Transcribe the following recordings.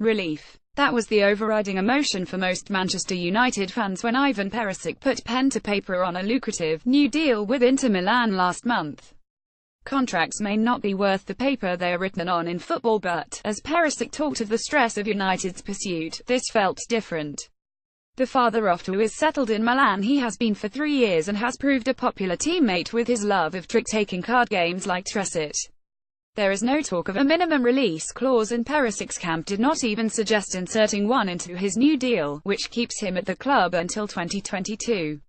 Relief. That was the overriding emotion for most Manchester United fans when Ivan Perisic put pen to paper on a lucrative, new deal with Inter Milan last month. Contracts may not be worth the paper they are written on in football, but, as Perisic talked of the stress of United's pursuit, this felt different. The father of two is settled in Milan. He has been for 3 years and has proved a popular teammate with his love of trick-taking card games like Perisic. There is no talk of a minimum release clause, and Perisic's camp did not even suggest inserting one into his new deal, which keeps him at the club until 2022.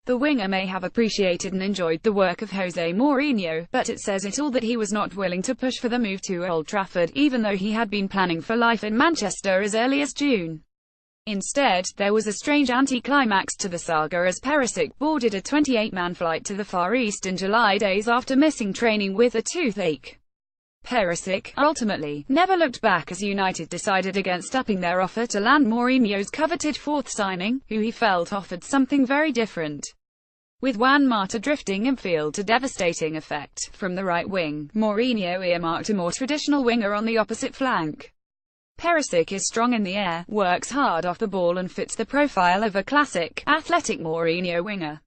The winger may have appreciated and enjoyed the work of Jose Mourinho, but it says it all that he was not willing to push for the move to Old Trafford, even though he had been planning for life in Manchester as early as June. Instead, there was a strange anticlimax to the saga as Perisic boarded a 28-man flight to the Far East in July, days after missing training with a toothache. Perisic, ultimately, never looked back as United decided against upping their offer to land Mourinho's coveted fourth signing, who he felt offered something very different. With Juan Mata drifting infield to devastating effect from the right wing, Mourinho earmarked a more traditional winger on the opposite flank. Perisic is strong in the air, works hard off the ball and fits the profile of a classic, athletic Mourinho winger.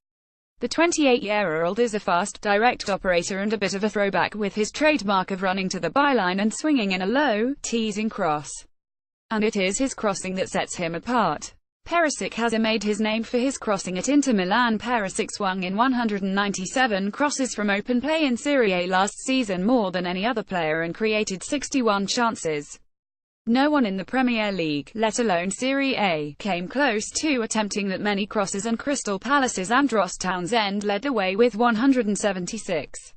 The 28-year-old is a fast, direct operator and a bit of a throwback, with his trademark of running to the byline and swinging in a low, teasing cross. And it is his crossing that sets him apart. Perisic has made his name for his crossing at Inter Milan. Perisic swung in 197 crosses from open play in Serie A last season, more than any other player, and created 61 chances. No one in the Premier League, let alone Serie A, came close to attempting that many crosses, and Crystal Palace's Andros Townsend led the way with 176.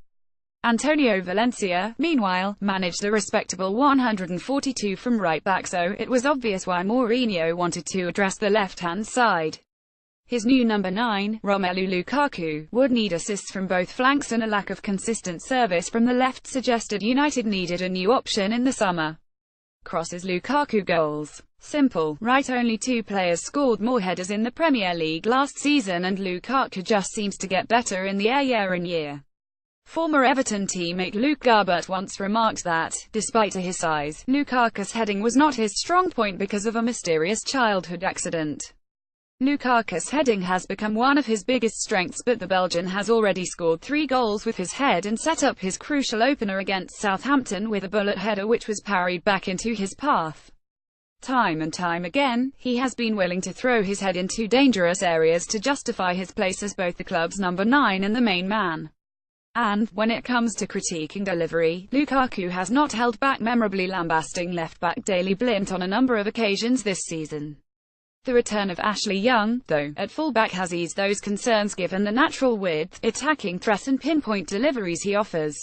Antonio Valencia, meanwhile, managed a respectable 142 from right-back, so it was obvious why Mourinho wanted to address the left-hand side. His new number 9, Romelu Lukaku, would need assists from both flanks, and a lack of consistent service from the left suggested United needed a new option in the summer. Crosses, Lukaku goals. Simple, right? Only 2 players scored more headers in the Premier League last season, and Lukaku just seems to get better in the air year on year. Former Everton teammate Luke Garbett once remarked that, despite his size, Lukaku's heading was not his strong point because of a mysterious childhood accident. Lukaku's heading has become one of his biggest strengths, but the Belgian has already scored 3 goals with his head and set up his crucial opener against Southampton with a bullet header which was parried back into his path. Time and time again, he has been willing to throw his head into dangerous areas to justify his place as both the club's number 9 and the main man. And, when it comes to critiquing delivery, Lukaku has not held back, memorably lambasting left-back Daley Blind on a number of occasions this season. The return of Ashley Young, though, at fullback has eased those concerns given the natural width, attacking threat and pinpoint deliveries he offers.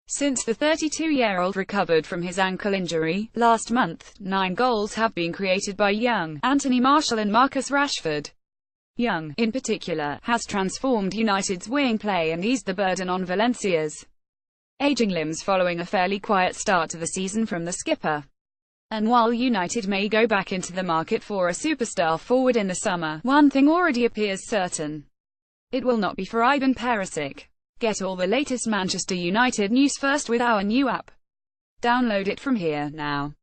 Since the 32-year-old recovered from his ankle injury last month, 9 goals have been created by Young, Anthony Martial and Marcus Rashford. Young, in particular, has transformed United's wing play and eased the burden on Valencia's aging limbs following a fairly quiet start to the season from the skipper. And while United may go back into the market for a superstar forward in the summer, one thing already appears certain. It will not be for Ivan Perisic. Get all the latest Manchester United news first with our new app. Download it from here now.